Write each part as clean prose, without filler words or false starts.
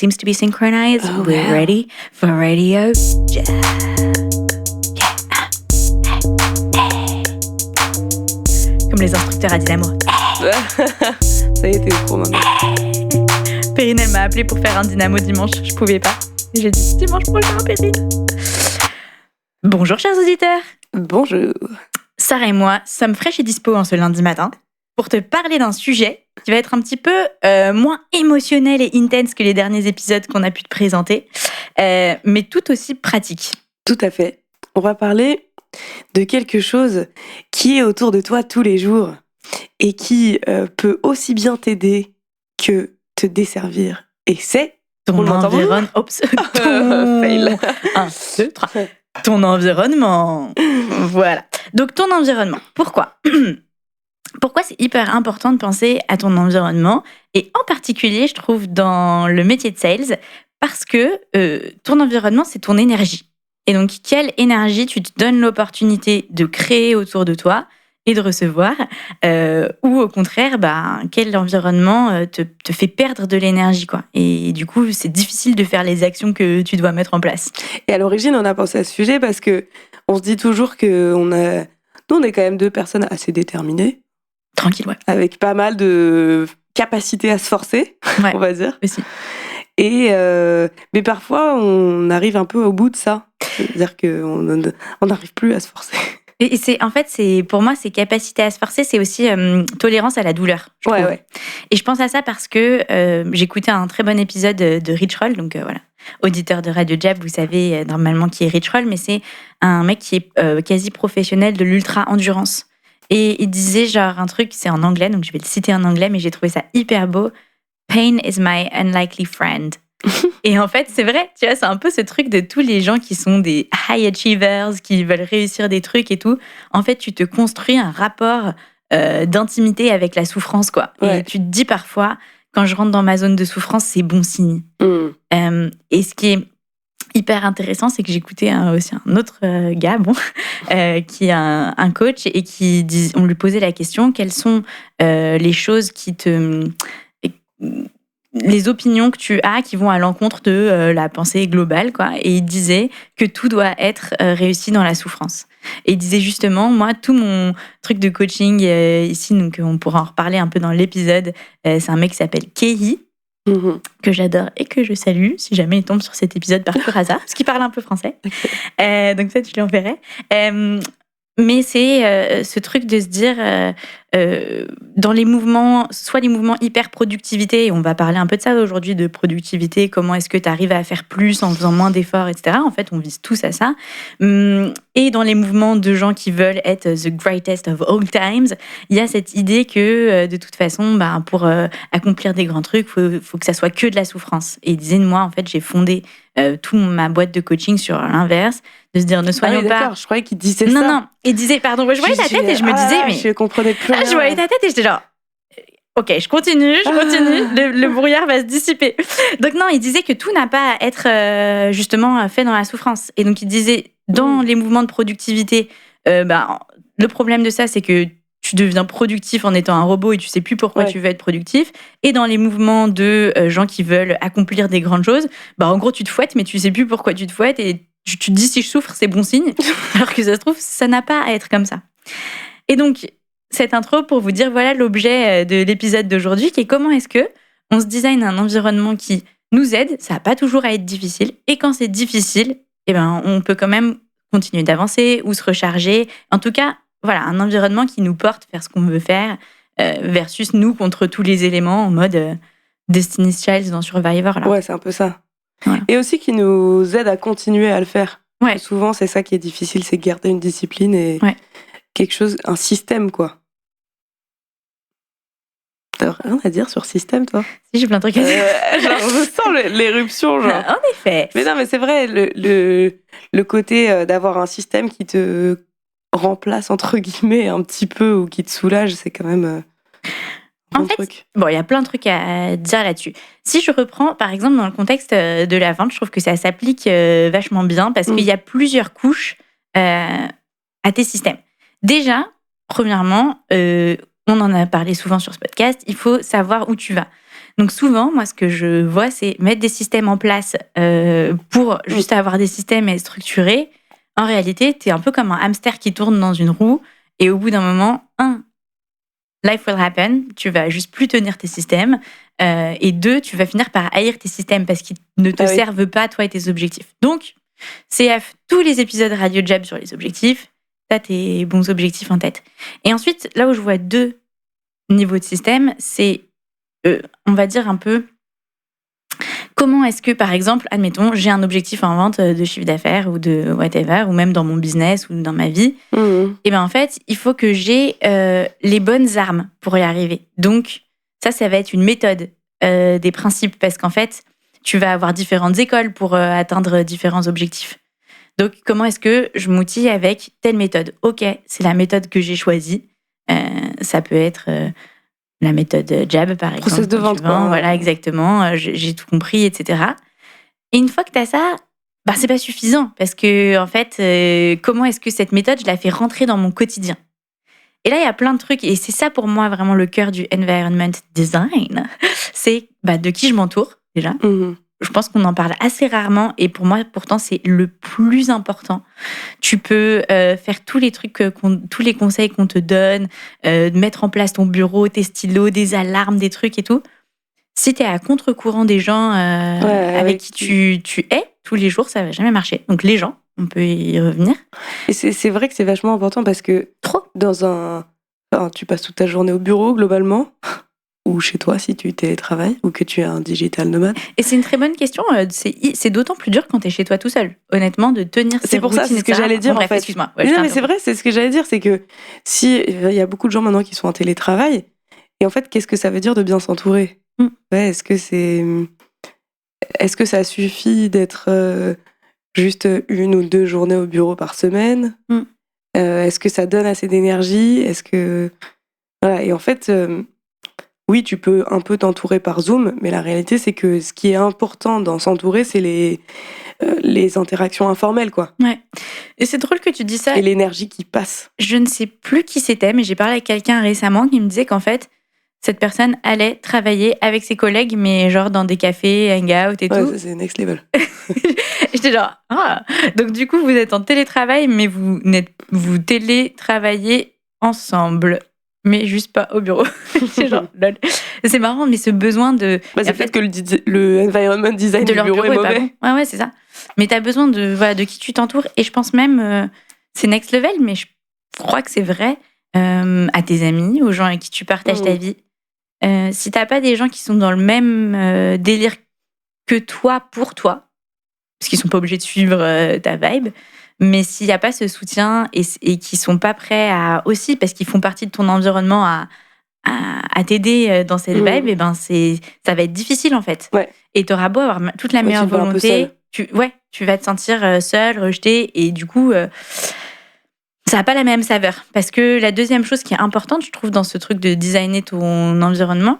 seems to be synchronized. Oh, We're wow. ready for Radio Jab. Comme les instructeurs à Dynamo. Ça y est, t'es pro maintenant. Perrine, elle m'a appelée pour faire un Dynamo dimanche. Je pouvais pas. J'ai dit dimanche prochain, Perrine. Bonjour, chers auditeurs. Bonjour. Sarah et moi sommes fraîches et dispo en ce lundi matin pour te parler d'un sujet qui va être un petit peu moins émotionnel et intense que les derniers épisodes qu'on a pu te présenter, mais tout aussi pratique. Tout à fait. On va parler de quelque chose qui est autour de toi tous les jours et qui peut aussi bien t'aider que te desservir. Et c'est Ton environnement. Oups. Fail. 1, 2, 3. Ton environnement. Voilà. Donc, ton environnement. Pourquoi ? Pourquoi c'est hyper important de penser à ton environnement, et en particulier, je trouve, dans le métier de sales, parce que ton environnement, c'est ton énergie. Et donc, quelle énergie tu te donnes l'opportunité de créer autour de toi et de recevoir, ou au contraire, quel environnement te fait perdre de l'énergie, quoi. Et du coup, c'est difficile de faire les actions que tu dois mettre en place. Et à l'origine, on a pensé à ce sujet parce que on se dit toujours que nous, on est quand même deux personnes assez déterminées. Tranquille, ouais. Avec pas mal de capacité à se forcer, Ouais, on va dire. aussi. Et mais parfois, on arrive un peu au bout de ça. C'est-à-dire qu'on n'arrive plus à se forcer. Et pour moi, ces capacités à se forcer, c'est aussi tolérance à la douleur. Je trouve. Ouais. Et je pense à ça parce que j'écoutais un très bon épisode de Rich Roll, donc voilà, auditeur de Radio Jab, vous savez normalement qui est Rich Roll, mais c'est un mec qui est quasi professionnel de l'ultra-endurance. Et il disait genre un truc, c'est en anglais, donc je vais le citer en anglais, mais j'ai trouvé ça hyper beau. Pain is my unlikely friend. Et en fait, c'est vrai, tu vois, c'est un peu ce truc de tous les gens qui sont des high achievers, qui veulent réussir des trucs et tout. En fait, tu te construis un rapport d'intimité avec la souffrance, quoi. Ouais. Et tu te dis parfois, quand je rentre dans ma zone de souffrance, c'est bon signe. Et ce qui est hyper intéressant, c'est que j'écoutais aussi un autre gars, qui est un coach, et on lui posait la question, quelles sont les choses les opinions que tu as qui vont à l'encontre de la pensée globale, quoi. Et il disait que tout doit être réussi dans la souffrance. Et il disait justement, moi, tout mon truc de coaching ici, donc on pourra en reparler un peu dans l'épisode, c'est un mec qui s'appelle Kehi, que j'adore et que je salue si jamais il tombe sur cet épisode par pur hasard, parce qu'il parle un peu français. Donc ça, tu l'enverrais. Mais c'est ce truc de se dire, dans les mouvements, soit les mouvements hyper productivité, et on va parler un peu de ça aujourd'hui, de productivité, comment est-ce que tu arrives à faire plus en faisant moins d'efforts, etc. En fait, on vise tous à ça. Et dans les mouvements de gens qui veulent être the greatest of all times, il y a cette idée que, de toute façon, pour accomplir des grands trucs, faut que ça soit que de la souffrance. Et il disait, moi, en fait, j'ai fondé toute ma boîte de coaching sur l'inverse, de se dire, ne soyons pas... D'accord, je croyais qu'il disait ça. Non, il disait, pardon, je voyais ta tête et je me disais, mais... Je comprenais plus rien. Je voyais ta tête et j'étais genre, ok, je continue, le brouillard va se dissiper. Donc non, il disait que tout n'a pas à être justement fait dans la souffrance. Et donc il disait, dans les mouvements de productivité, le problème de ça, c'est que tu deviens productif en étant un robot et tu sais plus pourquoi tu veux être productif. Et dans les mouvements de gens qui veulent accomplir des grandes choses, en gros, tu te fouettes, mais tu sais plus pourquoi tu te fouettes, et tu te dis, si je souffre, c'est bon signe. Alors que ça se trouve, ça n'a pas à être comme ça. Et donc, cette intro pour vous dire, voilà l'objet de l'épisode d'aujourd'hui, qui est comment est-ce que on se design un environnement qui nous aide. Ça n'a pas toujours à être difficile. Et quand c'est difficile, on peut quand même continuer d'avancer ou se recharger. En tout cas, voilà, un environnement qui nous porte vers ce qu'on veut faire, versus nous contre tous les éléments en mode Destiny's Child dans Survivor. Là. Ouais, c'est un peu ça. Voilà. Et aussi qui nous aide à continuer à le faire. Ouais. Souvent, c'est ça qui est difficile, c'est garder une discipline et quelque chose, un système, quoi. T'as rien à dire sur système, toi ? Si, j'ai plein de trucs à dire. Je sens l'éruption, genre. En effet. Mais non, mais c'est vrai, le côté d'avoir un système qui te remplace, entre guillemets, un petit peu, ou qui te soulage, c'est quand même en fait, truc. Il y a plein de trucs à dire là-dessus. Si je reprends, par exemple, dans le contexte de la vente, je trouve que ça s'applique vachement bien, parce qu'il y a plusieurs couches à tes systèmes. Déjà, premièrement, on en a parlé souvent sur ce podcast, il faut savoir où tu vas. Donc souvent, moi, ce que je vois, c'est mettre des systèmes en place pour juste avoir des systèmes et être structurés. En réalité, tu es un peu comme un hamster qui tourne dans une roue et au bout d'un moment, life will happen, tu vas juste plus tenir tes systèmes et 2, tu vas finir par haïr tes systèmes parce qu'ils ne te servent pas, toi et tes objectifs. Donc, CF, tous les épisodes Radio Jab sur les objectifs, t'as tes bons objectifs en tête. Et ensuite, là où je vois 2 niveaux de système, c'est, on va dire un peu, comment est-ce que, par exemple, admettons, j'ai un objectif en vente de chiffre d'affaires ou de whatever, ou même dans mon business ou dans ma vie, et bien en fait, il faut que j'ai les bonnes armes pour y arriver. Donc, ça va être une méthode, des principes, parce qu'en fait, tu vas avoir différentes écoles pour atteindre différents objectifs. Donc, comment est-ce que je m'outille avec telle méthode ? Ok, c'est la méthode que j'ai choisie. Ça peut être la méthode Jab, par exemple. Process de vente, quoi. Voilà, exactement. J'ai tout compris, etc. Et une fois que tu as ça, c'est pas suffisant. Parce que, en fait, comment est-ce que cette méthode, je la fais rentrer dans mon quotidien ? Et là, il y a plein de trucs. Et c'est ça, pour moi, vraiment le cœur du environment design. C'est de qui je m'entoure, déjà. Je pense qu'on en parle assez rarement et pour moi, pourtant, c'est le plus important. Tu peux faire tous les trucs, tous les conseils qu'on te donne, mettre en place ton bureau, tes stylos, des alarmes, des trucs et tout. Si tu es à contre-courant des gens avec qui tu es tous les jours, ça va jamais marcher. Donc les gens, on peut y revenir. Et c'est vrai que c'est vachement important parce que tu passes toute ta journée au bureau globalement. Ou chez toi si tu télétravailles ou que tu es un digital nomade. Et c'est une très bonne question. C'est d'autant plus dur quand tu es chez toi tout seul. Honnêtement, de tenir ces routines. C'est pour ça, c'est ce que j'allais dire en fait. Excuse-moi. Ouais, non, mais c'est vrai, c'est ce que j'allais dire. C'est que si il y a beaucoup de gens maintenant qui sont en télétravail, et en fait, qu'est-ce que ça veut dire de bien s'entourer ? Ouais, est-ce que ça suffit d'être juste 1 ou 2 journées au bureau par semaine ? Est-ce que ça donne assez d'énergie ? Est-ce que voilà, et en fait. Oui, tu peux un peu t'entourer par Zoom, mais la réalité, c'est que ce qui est important dans s'entourer, c'est les interactions informelles, quoi. Ouais. Et c'est drôle que tu dis ça. Et l'énergie qui passe. Je ne sais plus qui c'était, mais j'ai parlé avec quelqu'un récemment qui me disait qu'en fait, cette personne allait travailler avec ses collègues, mais genre dans des cafés, hangout et tout. Ça, c'est next level. J'étais genre, donc du coup, vous êtes en télétravail, mais vous télétravaillez ensemble. Mais juste pas au bureau. C'est genre, lol. C'est marrant, mais ce besoin de... c'est peut-être que le environment design du bureau est mauvais. Bon. Ouais, c'est ça. Mais t'as besoin de qui tu t'entoures. Et je pense même, c'est next level, mais je crois que c'est vrai, à tes amis, aux gens avec qui tu partages ta vie. Si t'as pas des gens qui sont dans le même délire que toi pour toi, parce qu'ils sont pas obligés de suivre ta vibe, mais s'il n'y a pas ce soutien et qu'ils sont pas prêts à aussi, parce qu'ils font partie de ton environnement, à t'aider dans cette vibe, et ça va être difficile en fait. Ouais. Et tu auras beau avoir toute la meilleure volonté, tu vas te sentir seul, rejeté, et du coup, ça n'a pas la même saveur. Parce que la deuxième chose qui est importante, je trouve, dans ce truc de designer ton environnement,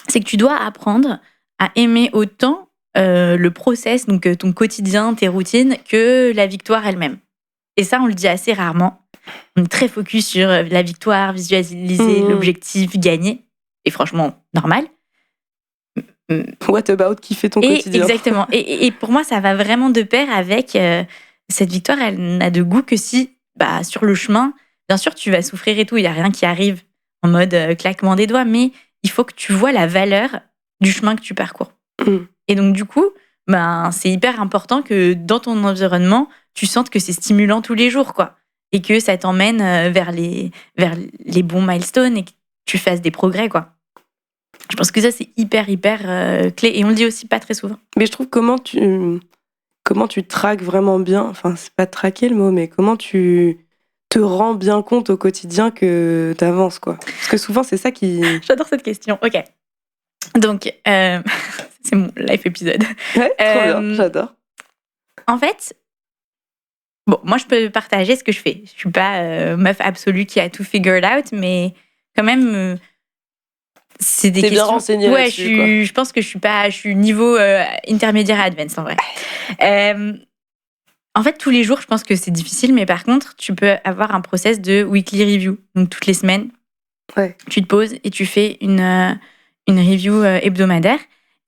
c'est que tu dois apprendre à aimer autant le process, donc ton quotidien, tes routines, que la victoire elle-même. Et ça, on le dit assez rarement. On est très focus sur la victoire, visualiser l'objectif, gagner. Et franchement, normal. What about kiffer ton quotidien ? Exactement. Et pour moi, ça va vraiment de pair avec cette victoire. Elle n'a de goût que si, sur le chemin, bien sûr, tu vas souffrir et tout. Il n'y a rien qui arrive en mode claquement des doigts, mais il faut que tu vois la valeur du chemin que tu parcours. Et donc, du coup, c'est hyper important que dans ton environnement, tu sentes que c'est stimulant tous les jours, quoi. Et que ça t'emmène vers les bons milestones et que tu fasses des progrès, quoi. Je pense que ça, c'est hyper clé. Et on le dit aussi pas très souvent. Mais je trouve comment tu traques vraiment bien, enfin, c'est pas traquer le mot, mais comment tu te rends bien compte au quotidien que t'avances, quoi. Parce que souvent, c'est ça qui... J'adore cette question. Ok. Donc, c'est mon life épisode. Ouais, trop bien, j'adore. En fait, moi, je peux partager ce que je fais. Je suis pas meuf absolue qui a tout figured out, mais quand même, c'est des questions... bien renseigné là-dessus, quoi. Je pense que je suis niveau intermédiaire advanced, en vrai. En fait, tous les jours, je pense que c'est difficile, mais par contre, tu peux avoir un process de weekly review. Donc, toutes les semaines, tu te poses et tu fais une une review hebdomadaire.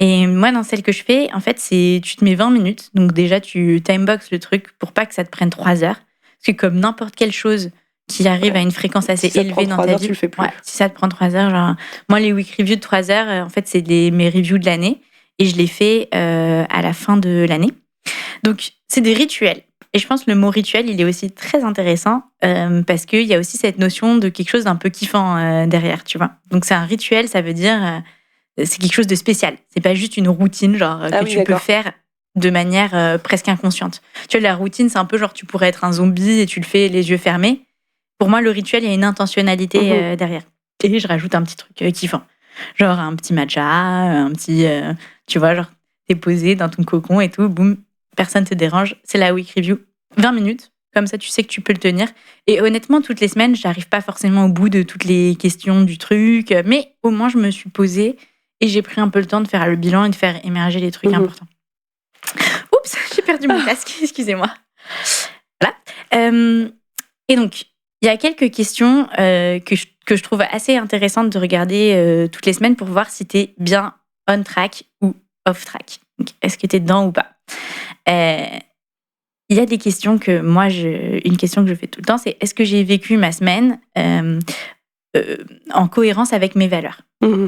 Et moi, dans celle que je fais, en fait, tu te mets 20 minutes. Donc déjà, tu timebox le truc pour pas que ça te prenne 3 heures. Parce que comme n'importe quelle chose qui arrive à une fréquence assez élevée dans ta vie, tu le fais plus. Si ça te prend 3 heures, genre moi, les week reviews de 3 heures, en fait, c'est mes reviews de l'année. Et je les fais à la fin de l'année. Donc, c'est des rituels. Et je pense que le mot rituel, il est aussi très intéressant parce qu'il y a aussi cette notion de quelque chose d'un peu kiffant derrière, tu vois. Donc, c'est un rituel, ça veut dire c'est quelque chose de spécial. C'est pas juste une routine que tu peux faire de manière presque inconsciente. Tu vois, la routine, c'est un peu genre tu pourrais être un zombie et tu le fais les yeux fermés. Pour moi, le rituel, il y a une intentionnalité derrière. Et je rajoute un petit truc kiffant. Genre un petit matcha, un petit... tu vois, genre t'es posé dans ton cocon et tout, boum, personne te dérange. C'est la week review. 20 minutes, comme ça tu sais que tu peux le tenir. Et honnêtement, toutes les semaines, j'arrive pas forcément au bout de toutes les questions du truc, mais au moins je me suis posée et j'ai pris un peu le temps de faire le bilan et de faire émerger les trucs importants. Oups, j'ai perdu mon casque, excusez-moi. Voilà. Et donc, il y a quelques questions que je trouve assez intéressantes de regarder toutes les semaines pour voir si tu es bien on track ou off track. Donc, est-ce que tu es dedans ou pas? Il y a des questions que moi, une question que je fais tout le temps, c'est est-ce que j'ai vécu ma semaine en cohérence avec mes valeurs?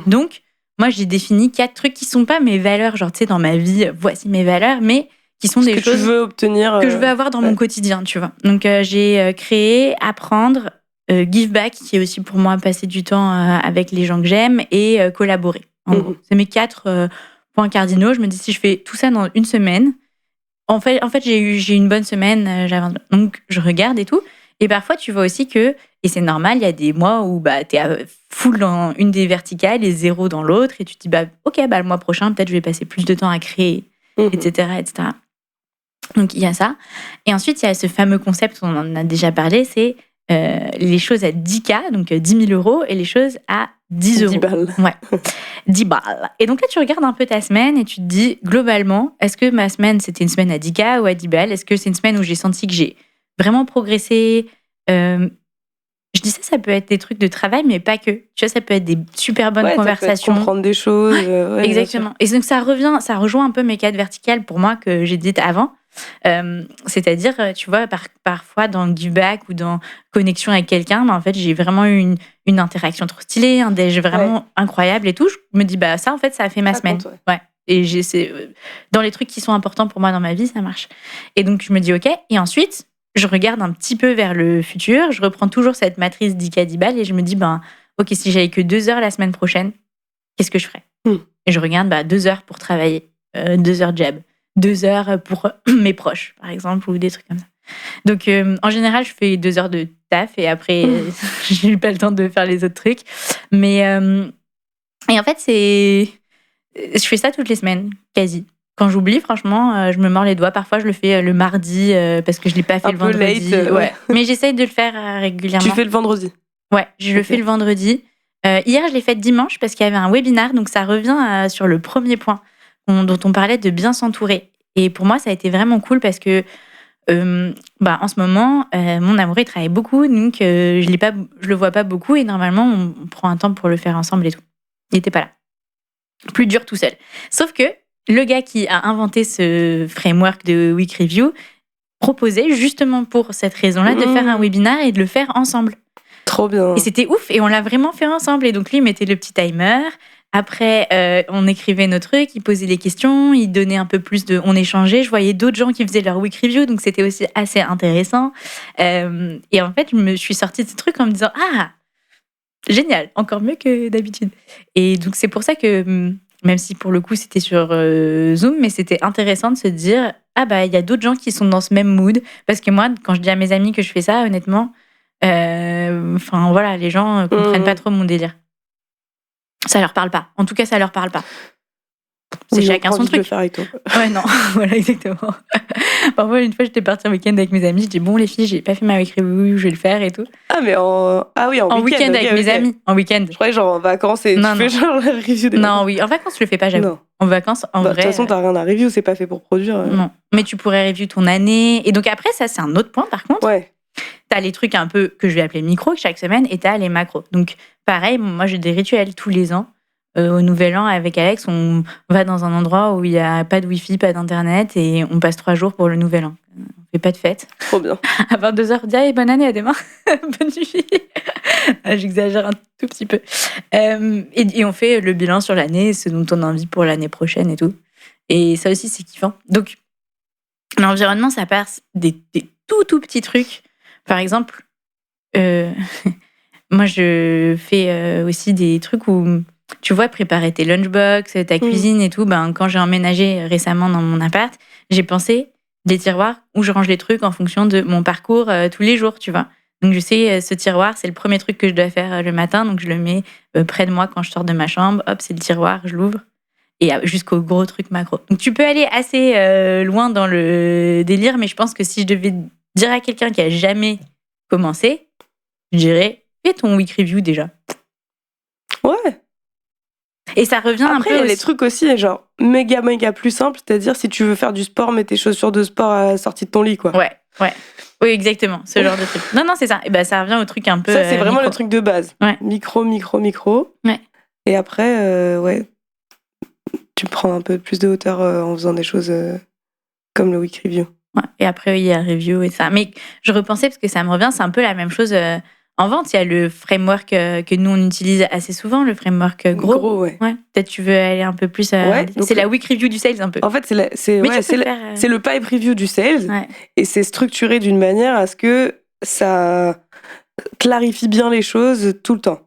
Donc, moi, j'ai défini 4 trucs qui sont pas mes valeurs, genre, tu sais, dans ma vie, voici mes valeurs, mais qui sont des choses que tu veux obtenir, que je veux avoir dans mon quotidien, tu vois. Donc, j'ai créé apprendre, give back, qui est aussi pour moi passer du temps avec les gens que j'aime, et collaborer. En gros, c'est mes 4 points cardinaux. Je me dis, si je fais tout ça dans une semaine, en fait j'ai une bonne semaine, donc je regarde et tout. Et parfois, tu vois aussi que, et c'est normal, il y a des mois où tu es full dans une des verticales et 0 dans l'autre, et tu te dis, ok, le mois prochain, peut-être je vais passer plus de temps à créer, etc., etc. Donc, il y a ça. Et ensuite, il y a ce fameux concept, on en a déjà parlé, c'est les choses à 10K, donc 10 000 €, et les choses à 10 euros. 10 balles. Ouais, 10 balles. Et donc là, tu regardes un peu ta semaine et tu te dis, globalement, est-ce que ma semaine, c'était une semaine à 10K ou à 10 balles? Est-ce que c'est une semaine où j'ai senti que j'ai vraiment progressé? Je dis ça peut être des trucs de travail, mais pas que. Tu vois, ça peut être des super bonnes conversations. Ça peut être comprendre des choses. Exactement. Et donc, ça rejoint un peu mes 4 verticales pour moi que j'ai dites avant. C'est-à-dire, tu vois, parfois dans Give Back ou dans connexion avec quelqu'un, en fait, j'ai vraiment eu une interaction trop stylée, un déj vraiment incroyable et tout. Je me dis, ça, en fait, ça a fait ma semaine. Ouais. Et dans les trucs qui sont importants pour moi dans ma vie, ça marche. Et donc, je me dis, ok. Et ensuite, je regarde un petit peu vers le futur. Je reprends toujours cette matrice 10K 10 balles et je me dis, ok, si j'avais que 2 heures la semaine prochaine, qu'est-ce que je ferais? Et je regarde 2 heures pour travailler, 2 heures job, 2 heures pour mes proches, par exemple, ou des trucs comme ça. Donc, en général, je fais 2 heures de taf et après, j'ai eu pas le temps de faire les autres trucs. Mais, et en fait, je fais ça toutes les semaines, quasi. Quand j'oublie, franchement, je me mords les doigts. Parfois, je le fais le mardi parce que je l'ai pas fait le vendredi. Ouais. Mais j'essaye de le faire régulièrement. Tu fais le vendredi? Ouais, je le fais le vendredi. Hier, je l'ai fait dimanche parce qu'il y avait un webinaire. Donc, ça revient sur le premier point dont on parlait de bien s'entourer. Et pour moi, ça a été vraiment cool parce que en ce moment, mon amoureux, il travaille beaucoup. Donc, je le vois pas beaucoup. Et normalement, on prend un temps pour le faire ensemble et tout. Il était pas là. Plus dur tout seul. Sauf que le gars qui a inventé ce framework de Week Review proposait justement pour cette raison-là de faire un webinaire et de le faire ensemble. Trop bien. Et c'était ouf, et on l'a vraiment fait ensemble. Et donc lui, il mettait le petit timer. Après, on écrivait nos trucs, il posait les questions, il donnait un peu plus on échangeait. Je voyais d'autres gens qui faisaient leur week review, donc c'était aussi assez intéressant. Et en fait, je me suis sortie de ce truc en me disant, génial, encore mieux que d'habitude. Et donc c'est pour ça que, même si pour le coup c'était sur Zoom, mais c'était intéressant de se dire, il y a d'autres gens qui sont dans ce même mood. Parce que moi, quand je dis à mes amis que je fais ça, honnêtement, les gens comprennent pas trop mon délire. Ça leur parle pas. En tout cas, ça leur parle pas. C'est chacun son truc. De le faire avec toi. Ouais, non, voilà, exactement. Parfois, une fois, j'étais partie en week-end avec mes amis. Je dis, bon, les filles, j'ai pas fait ma week review, je vais le faire et tout. Ah, mais en week-end avec mes amis. En week-end. Je croyais genre en vacances et tu fais genre la review des Non, oui, en vacances, je le fais pas, j'avoue. Non. En vacances, en vrai. De toute façon, t'as rien à review, c'est pas fait pour produire. Non. Mais tu pourrais review ton année. Et donc après, ça, c'est un autre point, par contre. Ouais. T'as les trucs un peu que je vais appeler micro chaque semaine et t'as les macros. Donc, pareil, moi, j'ai des rituels tous les ans. au Nouvel An, avec Alex, on va dans un endroit où il n'y a pas de Wi-Fi, pas d'Internet, et on passe 3 jours pour le Nouvel An. On fait pas de fête. Trop bien. À 22h, on dit allez, bonne année, à demain. Bonne nuit. J'exagère un tout petit peu. Et on fait le bilan sur l'année, ce dont on a envie pour l'année prochaine et tout. Et ça aussi, c'est kiffant. Donc, l'environnement, ça passe des tout petits trucs. Par exemple, moi, je fais aussi des trucs où, tu vois, préparer tes lunchbox, ta cuisine et tout. Ben, quand j'ai emménagé récemment dans mon appart, j'ai pensé des tiroirs où je range les trucs en fonction de mon parcours tous les jours, tu vois. Donc, je sais, ce tiroir, c'est le premier truc que je dois faire le matin. Donc, je le mets près de moi quand je sors de ma chambre. Hop, c'est le tiroir, je l'ouvre. Et jusqu'au gros truc macro. Donc, tu peux aller assez loin dans le délire, mais je pense que si je devais dire à quelqu'un qui a jamais commencé, je dirais, fais ton week review déjà. Ouais. Et ça revient un peu. Après, il y a les trucs aussi, genre méga plus simples, c'est-à-dire si tu veux faire du sport, mets tes chaussures de sport à la sortie de ton lit, quoi. Ouais. Oui, exactement, ce genre de truc. Non, c'est ça. Et ben, ça revient au truc un peu. Ça, c'est vraiment micro. le truc de base. Ouais. Micro. Ouais. Et après, ouais, tu prends un peu plus de hauteur en faisant des choses comme le week review. Ouais. Et après, il y a review et ça. Mais je repensais, parce que ça me revient, c'est un peu la même chose. En vente, il y a le framework que nous, on utilise assez souvent, le framework gros. Ouais. Peut-être tu veux aller un peu plus... Ouais, c'est la week review du sales, un peu. En fait, c'est le pipe review du sales. Ouais. Et c'est structuré d'une manière à ce que ça clarifie bien les choses tout le temps.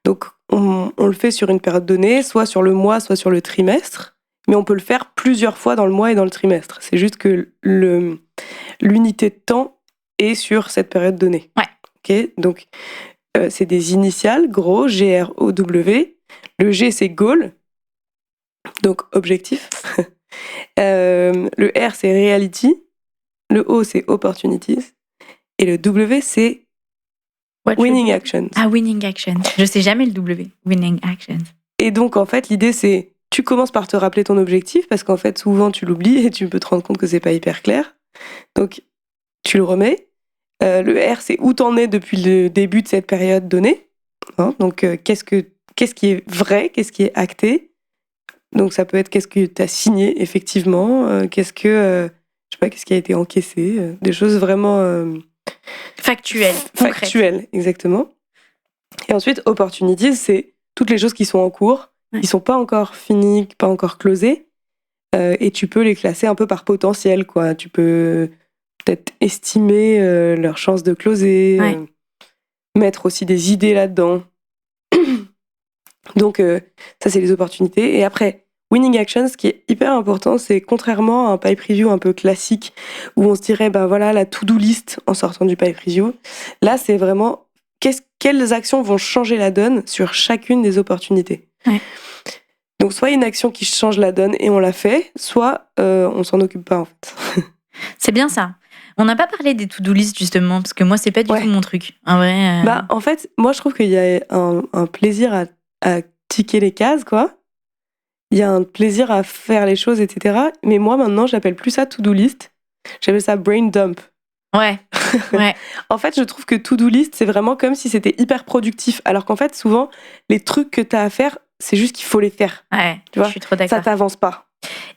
Donc, on le fait sur une période donnée, soit sur le mois, soit sur le trimestre. Mais on peut le faire plusieurs fois dans le mois et dans le trimestre. C'est juste que l'unité de temps est sur cette période donnée. Ouais. Okay, donc, c'est des initiales, gros, G-R-O-W. Le G, c'est goal, donc objectif. Le R, c'est reality. Le O, c'est opportunities. Et le W, c'est winning actions. Ah, winning actions. Je sais jamais le W. Winning actions. Et donc, en fait, l'idée, c'est tu commences par te rappeler ton objectif, parce qu'en fait, souvent, tu l'oublies et tu peux te rendre compte que c'est pas hyper clair. Donc, tu le remets. Le R, c'est où t'en es depuis le début de cette période donnée. Hein, donc, qu'est-ce qui est vrai, qu'est-ce qui est acté. Donc, ça peut être qu'est-ce que tu as signé, effectivement, qu'est-ce qui a été encaissé, des choses vraiment... Factuelles, exactement. Et ensuite, opportunities, c'est toutes les choses qui sont en cours, qui sont pas encore finies, pas encore closées, et tu peux les classer un peu par potentiel, quoi. Tu peux peut-être estimer leurs chances de closer, mettre aussi des idées là-dedans. Donc, ça, c'est les opportunités. Et après, winning actions, ce qui est hyper important, c'est contrairement à un pipe review un peu classique, où on se dirait, ben voilà, la to-do list en sortant du pipe review. Là, c'est vraiment quelles actions vont changer la donne sur chacune des opportunités. Ouais. Donc, soit une action qui change la donne et on l'a fait, soit on s'en occupe pas, en fait. C'est bien ça. On n'a pas parlé des to-do list, justement, parce que moi, c'est pas du tout mon truc. En vrai. En fait, moi, je trouve qu'il y a un plaisir à ticker les cases, quoi. Il y a un plaisir à faire les choses, etc. Mais moi, maintenant, j'appelle plus ça to-do list. J'appelle ça brain dump. Ouais. En fait, je trouve que to-do list, c'est vraiment comme si c'était hyper productif. Alors qu'en fait, souvent, les trucs que t'as à faire, c'est juste qu'il faut les faire. Ouais, tu vois, je suis trop d'accord. Ça t'avance pas.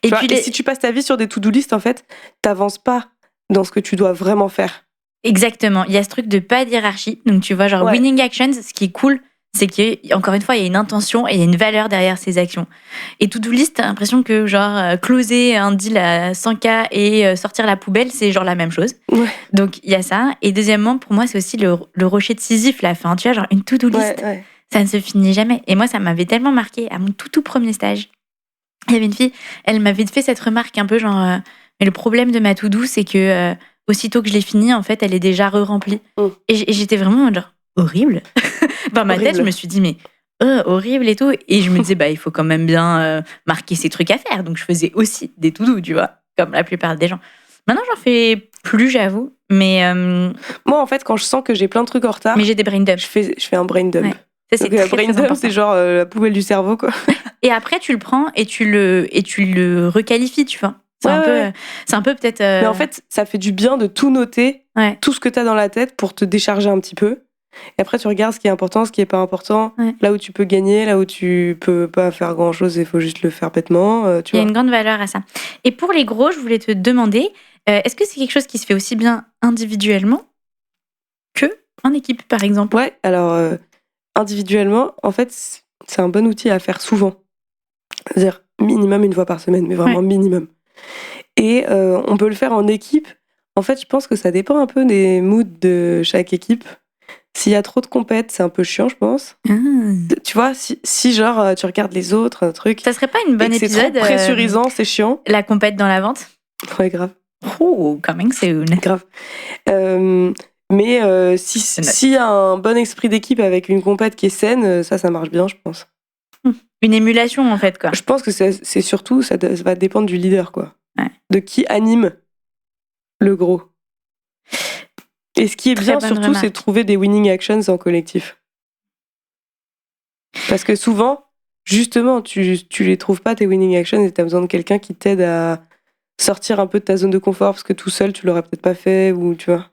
Et si tu passes ta vie sur des to-do list, en fait, t'avances pas dans ce que tu dois vraiment faire. Exactement. Il y a ce truc de pas de hiérarchie. Donc, tu vois, genre winning actions, ce qui est cool, c'est qu'encore une fois, il y a une intention et il y a une valeur derrière ces actions. Et to-do list, t'as l'impression que genre closer un deal à 100K et sortir la poubelle, c'est genre la même chose. Ouais. Donc, il y a ça. Et deuxièmement, pour moi, c'est aussi le rocher de Sisyphe, la fin. Tu vois, genre une to-do list, ça ne se finit jamais. Et moi, ça m'avait tellement marqué à mon tout premier stage. Il y avait une fille, elle m'avait fait cette remarque un peu genre... mais le problème de ma to-do, c'est que aussitôt que je l'ai finie, en fait, elle est déjà re-remplie. Et j'étais vraiment genre, horrible. Dans ma tête, je me suis dit, mais horrible et tout. Et je me disais, il faut quand même bien marquer ses trucs à faire. Donc, je faisais aussi des to-do, tu vois, comme la plupart des gens. Maintenant, j'en fais plus, j'avoue. Mais moi, en fait, quand je sens que j'ai plein de trucs en retard, mais j'ai des brain dump. Je fais un brain dump. Ouais. Ça, c'est donc, brain dump, c'est genre la poubelle du cerveau, quoi. Et après, tu le prends et tu le requalifies, tu vois. C'est un peu peut-être... Mais en fait, ça fait du bien de tout noter, tout ce que t'as dans la tête pour te décharger un petit peu. Et après, tu regardes ce qui est important, ce qui est pas important, Ouais. là où tu peux gagner, là où tu peux pas faire grand-chose, il faut juste le faire bêtement, tu Il y a vois. une grande valeur à ça. Et pour les gros, je voulais te demander, est-ce que c'est quelque chose qui se fait aussi bien individuellement que en équipe, par exemple? Ouais, alors individuellement, en fait, c'est un bon outil à faire souvent. C'est-à-dire minimum une fois par semaine, mais vraiment minimum. Et on peut le faire en équipe. En fait, je pense que ça dépend un peu des moods de chaque équipe. S'il y a trop de compètes, c'est un peu chiant, je pense. Ah. Tu vois, si genre tu regardes les autres, un truc, Ça serait pas une bonne et que c'est épisode trop pressurisant, c'est chiant. la compète dans la vente? Ouais, grave. Oh, coming soon. Grave. Mais s'il y a un bon esprit d'équipe avec une compète qui est saine, ça marche bien, je pense. Une émulation, en fait, quoi. Je pense que c'est surtout, ça va dépendre du leader, quoi. Ouais. De qui anime le gros. Et ce qui est Très bien, bonne surtout, remarque. c'est de trouver des winning actions en collectif. Parce que souvent, justement, tu les trouves pas, tes winning actions, et tu as besoin de quelqu'un qui t'aide à sortir un peu de ta zone de confort, parce que tout seul, tu l'aurais peut-être pas fait, ou tu vois.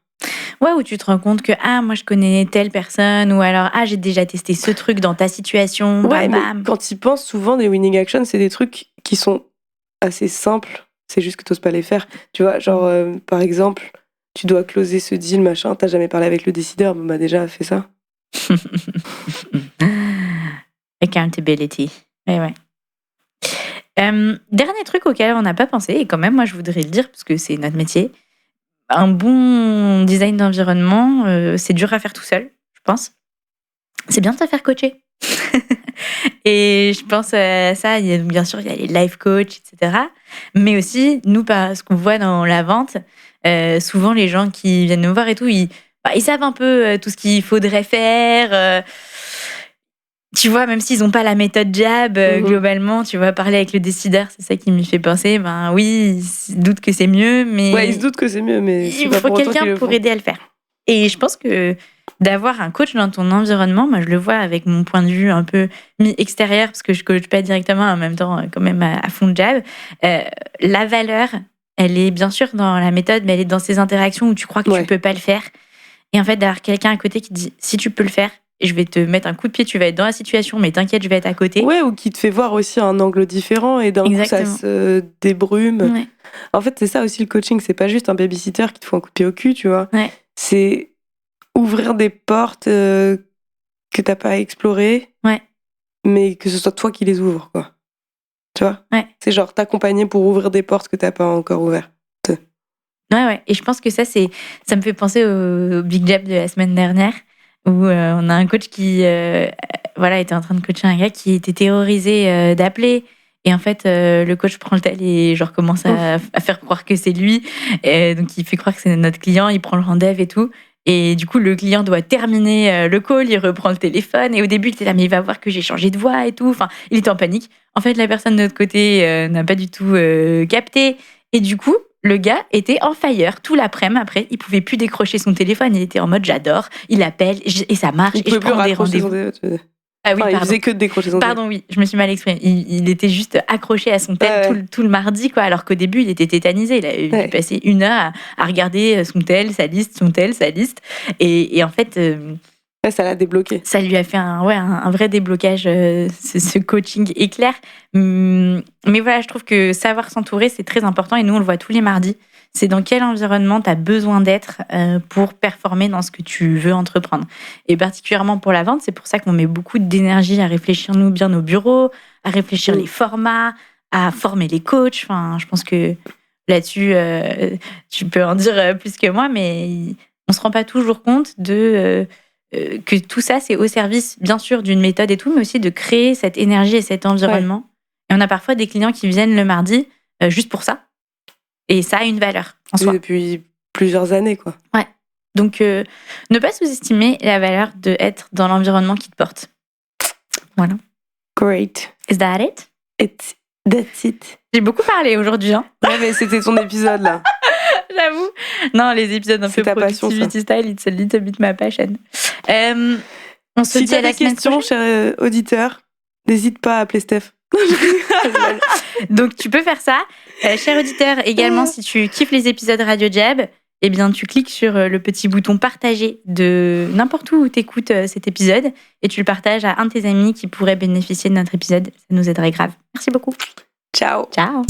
Ouais, où tu te rends compte que moi je connais telle personne, ou alors j'ai déjà testé ce truc dans ta situation, Ouais, bam mais bam. quand tu penses, souvent, des winning actions, c'est des trucs qui sont assez simples, c'est juste que tu n'oses pas les faire. Tu vois, genre, par exemple, tu dois closer ce deal, machin, t'as jamais parlé avec le décideur, bon bah déjà, fais ça. Accountability. Ouais. Dernier truc auquel on n'a pas pensé, et quand même, moi je voudrais le dire parce que c'est notre métier. Un bon design d'environnement, c'est dur à faire tout seul, je pense. C'est bien de se faire coacher. Et je pense à ça, bien sûr, il y a les life coach, etc. Mais aussi, nous, ce qu'on voit dans la vente, souvent les gens qui viennent nous voir et tout, ils savent un peu tout ce qu'il faudrait faire. Tu vois, même s'ils n'ont pas la méthode jab, globalement, tu vois, parler avec le décideur, c'est ça qui m'y fait penser. Ben oui, ils se doutent que c'est mieux, mais Ouais, ils se doutent que c'est mieux, mais c'est il pas faut pour autant qu'ils quelqu'un le pour font. aider à le faire. Et je pense que d'avoir un coach dans ton environnement, moi je le vois avec mon point de vue un peu mi-extérieur, parce que je coach pas directement, en même temps quand même à fond de jab. La valeur, elle est bien sûr dans la méthode, mais elle est dans ces interactions où tu crois que tu peux pas le faire. Et en fait, d'avoir quelqu'un à côté qui dit, si tu peux le faire, je vais te mettre un coup de pied, tu vas être dans la situation, mais t'inquiète, je vais être à côté. Ouais, ou qui te fait voir aussi un angle différent et d'un coup ça se débrume. Ouais. En fait, c'est ça aussi le coaching, c'est pas juste un babysitter qui te fout un coup de pied au cul, tu vois. Ouais. C'est ouvrir des portes que t'as pas explorées, mais que ce soit toi qui les ouvres, quoi. Tu vois. C'est genre t'accompagner pour ouvrir des portes que t'as pas encore ouvertes. Ouais. Et je pense que ça me fait penser au Big Jab de la semaine dernière, où on a un coach qui était en train de coacher un gars qui était terrorisé d'appeler. Et en fait, le coach prend le tel et genre commence à faire croire que c'est lui. Et donc, il fait croire que c'est notre client, il prend le rendez-vous et tout. Et du coup, le client doit terminer le call, il reprend le téléphone. Et au début, il était là, mais il va voir que j'ai changé de voix et tout. Enfin, il était en panique. En fait, la personne de notre côté n'a pas du tout capté. Et du coup, le gars était en fire tout l'après-midi. Après, il pouvait plus décrocher son téléphone. Il était en mode j'adore. Il appelle et ça marche. Il et je pouvait plus prends des raccrocher son rendez-vous. téléphone. Ah oui, il faisait que de décrocher son téléphone. Pardon, oui, je me suis mal exprimée. Il était juste accroché à son tel tout le mardi, quoi. Alors qu'au début, il était tétanisé. Il a dû passer 1 heure à regarder son tel, sa liste, sa liste. Et en fait. Ça l'a débloqué. Ça lui a fait un vrai déblocage, ce coaching éclair. Mais voilà, je trouve que savoir s'entourer, c'est très important. Et nous, on le voit tous les mardis. C'est dans quel environnement tu as besoin d'être pour performer dans ce que tu veux entreprendre. Et particulièrement pour la vente, c'est pour ça qu'on met beaucoup d'énergie à réfléchir bien nos bureaux, à réfléchir les formats, à former les coachs. Enfin, je pense que là-dessus, tu peux en dire plus que moi, mais on ne se rend pas toujours compte que tout ça, c'est au service, bien sûr, d'une méthode et tout, mais aussi de créer cette énergie et cet environnement. Et on a parfois des clients qui viennent le mardi juste pour ça. Et ça a une valeur en soi. Depuis plusieurs années, quoi. Ouais. Donc, ne pas sous-estimer la valeur d'être dans l'environnement qui te porte. Voilà. Great. Is that it? That's it. J'ai beaucoup parlé aujourd'hui. Hein. Ouais, mais c'était ton épisode, là. J'avoue. Non, les épisodes un peu productivity style, it's a little bit ma passion. On se dit à la semaine prochaine. Si t'as des questions, cher auditeur, n'hésite pas à appeler Steph. Donc tu peux faire ça. Cher auditeur, également, si tu kiffes les épisodes Radio Jab, eh bien, tu cliques sur le petit bouton partager de n'importe où tu écoutes cet épisode et tu le partages à un de tes amis qui pourrait bénéficier de notre épisode. Ça nous aiderait grave. Merci beaucoup. Ciao. Ciao.